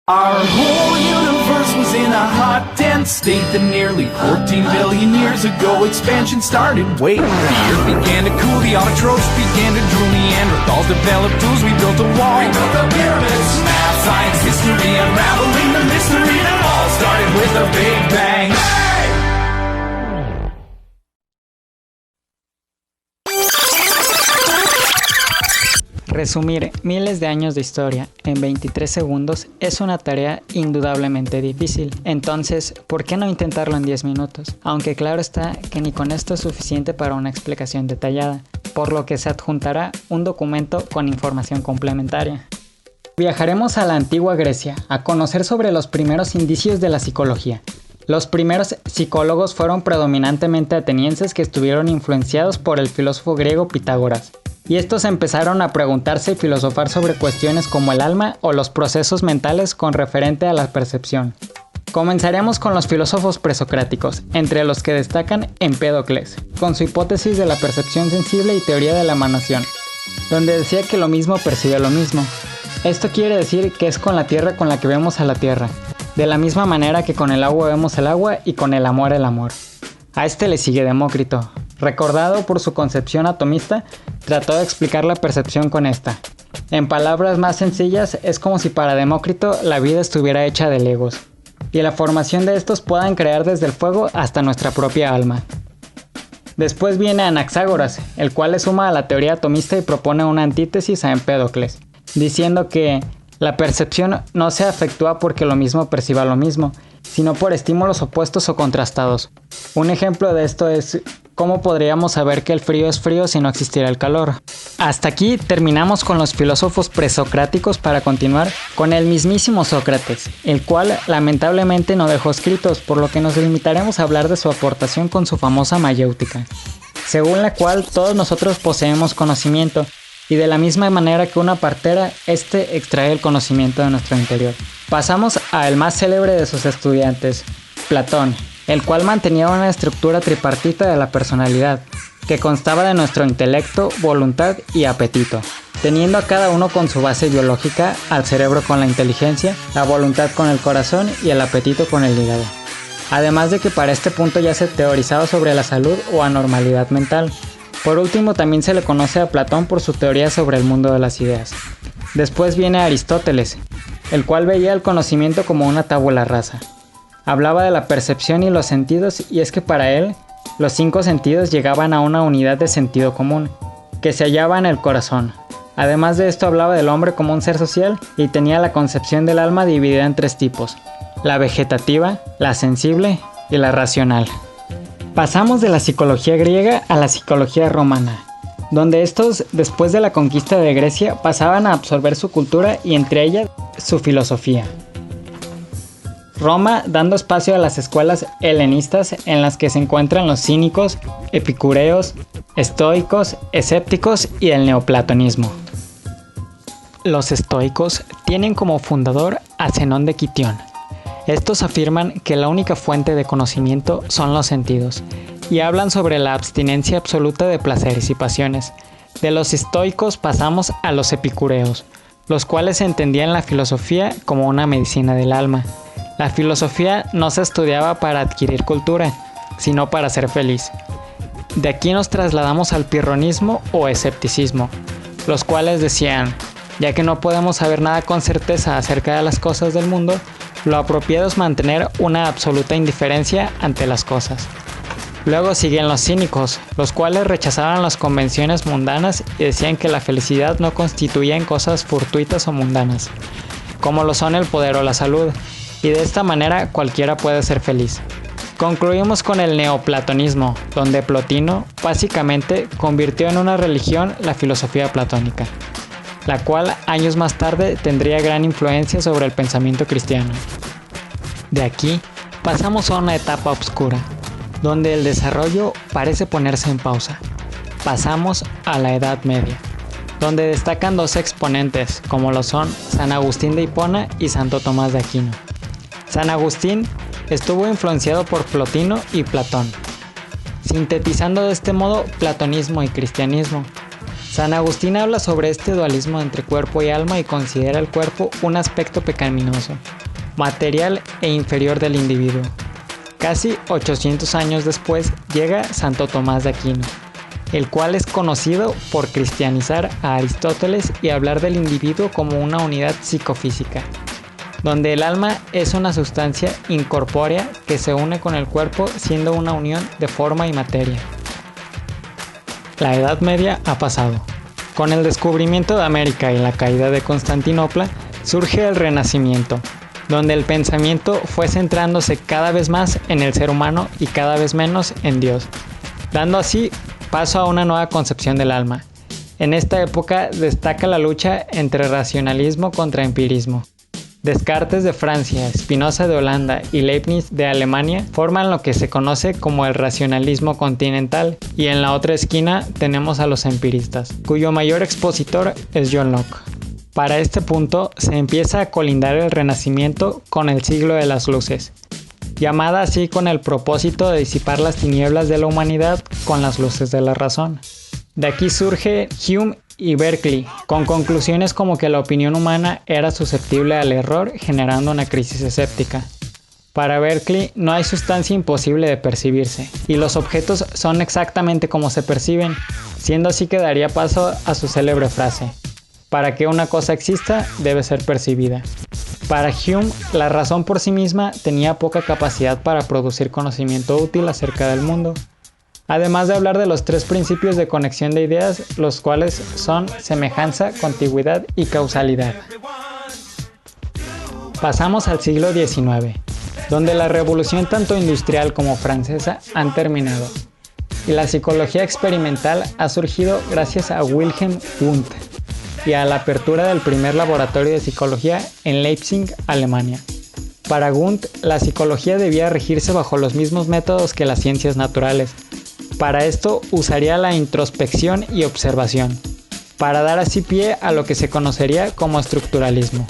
Our whole universe was in a hot, dense state that nearly 14 billion years ago expansion started. Wait, the earth began to cool, the autotrophs began to drool, Neanderthals developed tools, we built a wall. We built the pyramids. Math, science, history, unraveling the mystery that all started with a big bang. Resumir miles de años de historia en 23 segundos es una tarea indudablemente difícil. Entonces, ¿por qué no intentarlo en 10 minutos? Aunque claro está que ni con esto es suficiente para una explicación detallada, por lo que se adjuntará un documento con información complementaria. Viajaremos a la antigua Grecia a conocer sobre los primeros indicios de la psicología. Los primeros psicólogos fueron predominantemente atenienses que estuvieron influenciados por el filósofo griego Pitágoras. Y estos empezaron a preguntarse y filosofar sobre cuestiones como el alma o los procesos mentales con referente a la percepción. Comenzaremos con los filósofos presocráticos, entre los que destacan Empédocles, con su hipótesis de la percepción sensible y teoría de la emanación, donde decía que lo mismo percibe lo mismo. Esto quiere decir que es con la tierra con la que vemos a la tierra, de la misma manera que con el agua vemos el agua y con el amor el amor. A este le sigue Demócrito. Recordado por su concepción atomista, trató de explicar la percepción con esta. En palabras más sencillas, es como si para Demócrito la vida estuviera hecha de legos, y la formación de estos puedan crear desde el fuego hasta nuestra propia alma. Después viene Anaxágoras, el cual le suma a la teoría atomista y propone una antítesis a Empédocles, diciendo que la percepción no se efectúa porque lo mismo perciba lo mismo, sino por estímulos opuestos o contrastados. Un ejemplo de esto es cómo podríamos saber que el frío es frío si no existiera el calor. Hasta aquí terminamos con los filósofos presocráticos para continuar con el mismísimo Sócrates, el cual lamentablemente no dejó escritos, por lo que nos limitaremos a hablar de su aportación con su famosa mayéutica, según la cual todos nosotros poseemos conocimiento, y de la misma manera que una partera, este extrae el conocimiento de nuestro interior. Pasamos al más célebre de sus estudiantes, Platón, el cual mantenía una estructura tripartita de la personalidad, que constaba de nuestro intelecto, voluntad y apetito, teniendo a cada uno con su base biológica, al cerebro con la inteligencia, la voluntad con el corazón y el apetito con el hígado. Además de que para este punto ya se teorizaba sobre la salud o anormalidad mental. Por último, también se le conoce a Platón por su teoría sobre el mundo de las ideas. Después viene Aristóteles, el cual veía el conocimiento como una tabula rasa. Hablaba de la percepción y los sentidos, y es que para él, los 5 sentidos llegaban a una unidad de sentido común, que se hallaba en el corazón. Además de esto, hablaba del hombre como un ser social y tenía la concepción del alma dividida en 3 tipos: la vegetativa, la sensible y la racional. Pasamos de la psicología griega a la psicología romana, donde estos, después de la conquista de Grecia, pasaban a absorber su cultura y entre ellas su filosofía. Roma dando espacio a las escuelas helenistas en las que se encuentran los cínicos, epicureos, estoicos, escépticos y el neoplatonismo. Los estoicos tienen como fundador a Zenón de Quitión. Estos afirman que la única fuente de conocimiento son los sentidos, y hablan sobre la abstinencia absoluta de placeres y pasiones. De los estoicos pasamos a los epicureos, los cuales entendían la filosofía como una medicina del alma. La filosofía no se estudiaba para adquirir cultura, sino para ser feliz. De aquí nos trasladamos al pirronismo o escepticismo, los cuales decían, ya que no podemos saber nada con certeza acerca de las cosas del mundo, lo apropiado es mantener una absoluta indiferencia ante las cosas. Luego siguen los cínicos, los cuales rechazaban las convenciones mundanas y decían que la felicidad no constituía en cosas fortuitas o mundanas, como lo son el poder o la salud, y de esta manera cualquiera puede ser feliz. Concluimos con el neoplatonismo, donde Plotino básicamente convirtió en una religión la filosofía platónica, la cual años más tarde tendría gran influencia sobre el pensamiento cristiano. De aquí pasamos a una etapa oscura, donde el desarrollo parece ponerse en pausa. Pasamos a la Edad Media, donde destacan 2 exponentes, como lo son San Agustín de Hipona y Santo Tomás de Aquino. San Agustín estuvo influenciado por Plotino y Platón, sintetizando de este modo platonismo y cristianismo. San Agustín habla sobre este dualismo entre cuerpo y alma y considera el cuerpo un aspecto pecaminoso, material e inferior del individuo. Casi 800 años después llega Santo Tomás de Aquino, el cual es conocido por cristianizar a Aristóteles y hablar del individuo como una unidad psicofísica, donde el alma es una sustancia incorpórea que se une con el cuerpo siendo una unión de forma y materia. La Edad Media ha pasado. Con el descubrimiento de América y la caída de Constantinopla, surge el Renacimiento, donde el pensamiento fue centrándose cada vez más en el ser humano y cada vez menos en Dios, dando así paso a una nueva concepción del alma. En esta época destaca la lucha entre racionalismo contra empirismo. Descartes de Francia, Spinoza de Holanda y Leibniz de Alemania forman lo que se conoce como el racionalismo continental, y en la otra esquina tenemos a los empiristas, cuyo mayor expositor es John Locke. Para este punto se empieza a colindar el Renacimiento con el siglo de las luces, llamada así con el propósito de disipar las tinieblas de la humanidad con las luces de la razón. De aquí surge Hume y Berkeley, con conclusiones como que la opinión humana era susceptible al error, generando una crisis escéptica. Para Berkeley no hay sustancia imposible de percibirse, y los objetos son exactamente como se perciben, siendo así que daría paso a su célebre frase: para que una cosa exista, debe ser percibida. Para Hume, la razón por sí misma tenía poca capacidad para producir conocimiento útil acerca del mundo. Además de hablar de los tres principios de conexión de ideas, los cuales son semejanza, contigüidad y causalidad. Pasamos al siglo XIX, donde la revolución tanto industrial como francesa han terminado, y la psicología experimental ha surgido gracias a Wilhelm Wundt y a la apertura del primer laboratorio de psicología en Leipzig, Alemania. Para Wundt, la psicología debía regirse bajo los mismos métodos que las ciencias naturales. Para esto usaría la introspección y observación, para dar así pie a lo que se conocería como estructuralismo.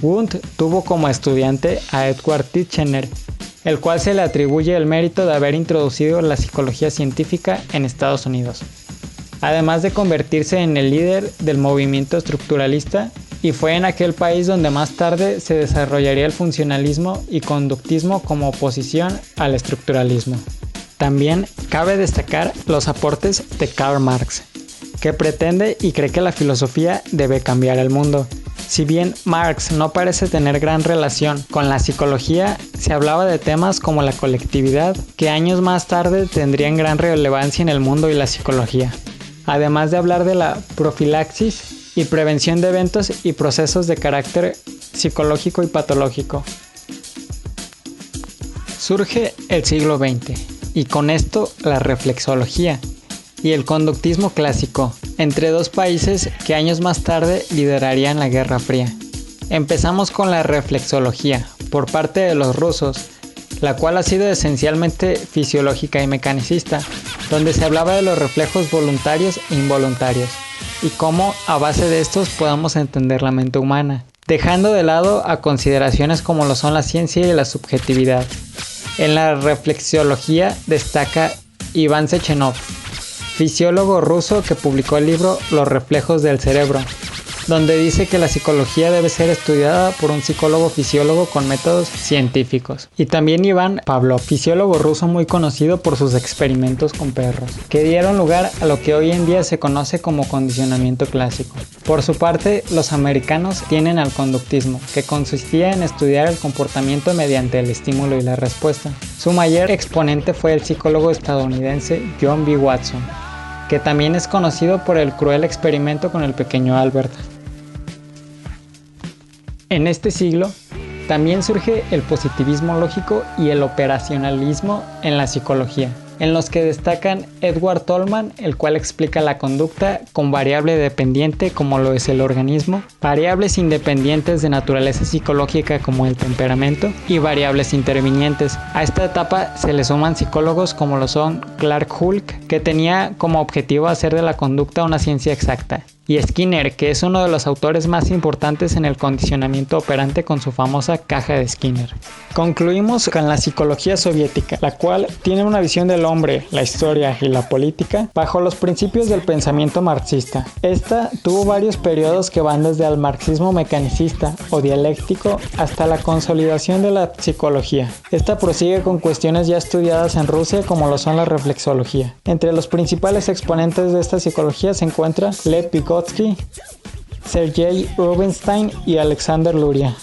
Wundt tuvo como estudiante a Edward Titchener, el cual se le atribuye el mérito de haber introducido la psicología científica en Estados Unidos, además de convertirse en el líder del movimiento estructuralista, y fue en aquel país donde más tarde se desarrollaría el funcionalismo y conductismo como oposición al estructuralismo. También cabe destacar los aportes de Karl Marx, que pretende y cree que la filosofía debe cambiar el mundo. Si bien Marx no parece tener gran relación con la psicología, se hablaba de temas como la colectividad, que años más tarde tendrían gran relevancia en el mundo y la psicología, además de hablar de la profilaxis y prevención de eventos y procesos de carácter psicológico y patológico. Surge el siglo XX, y con esto la reflexología y el conductismo clásico, entre dos países que años más tarde liderarían la Guerra Fría. Empezamos con la reflexología, por parte de los rusos, la cual ha sido esencialmente fisiológica y mecanicista, donde se hablaba de los reflejos voluntarios e involuntarios, y cómo a base de estos podamos entender la mente humana, dejando de lado a consideraciones como lo son la ciencia y la subjetividad. En la reflexología destaca Iván Sechenov, fisiólogo ruso que publicó el libro Los reflejos del cerebro, donde dice que la psicología debe ser estudiada por un psicólogo-fisiólogo con métodos científicos. Y también Iván Pavlov, fisiólogo ruso muy conocido por sus experimentos con perros, que dieron lugar a lo que hoy en día se conoce como condicionamiento clásico. Por su parte, los americanos tienen al conductismo, que consistía en estudiar el comportamiento mediante el estímulo y la respuesta. Su mayor exponente fue el psicólogo estadounidense John B. Watson, que también es conocido por el cruel experimento con el pequeño Albert. En este siglo, también surge el positivismo lógico y el operacionalismo en la psicología, en los que destacan Edward Tolman, el cual explica la conducta con variable dependiente como lo es el organismo, variables independientes de naturaleza psicológica como el temperamento y variables intervinientes. A esta etapa se le suman psicólogos como lo son Clark Hulk, que tenía como objetivo hacer de la conducta una ciencia exacta, y Skinner, que es uno de los autores más importantes en el condicionamiento operante con su famosa caja de Skinner. Concluimos con la psicología soviética, la cual tiene una visión del hombre, la historia y la política bajo los principios del pensamiento marxista. Esta tuvo varios periodos que van desde el marxismo mecanicista o dialéctico hasta la consolidación de la psicología. Esta prosigue con cuestiones ya estudiadas en Rusia como lo son la reflexología. Entre los principales exponentes de esta psicología se encuentra Lev Vygotsky, Sergei Rubinstein y Alexander Luria.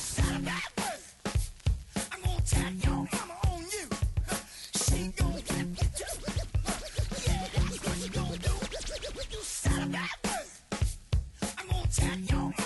Yo.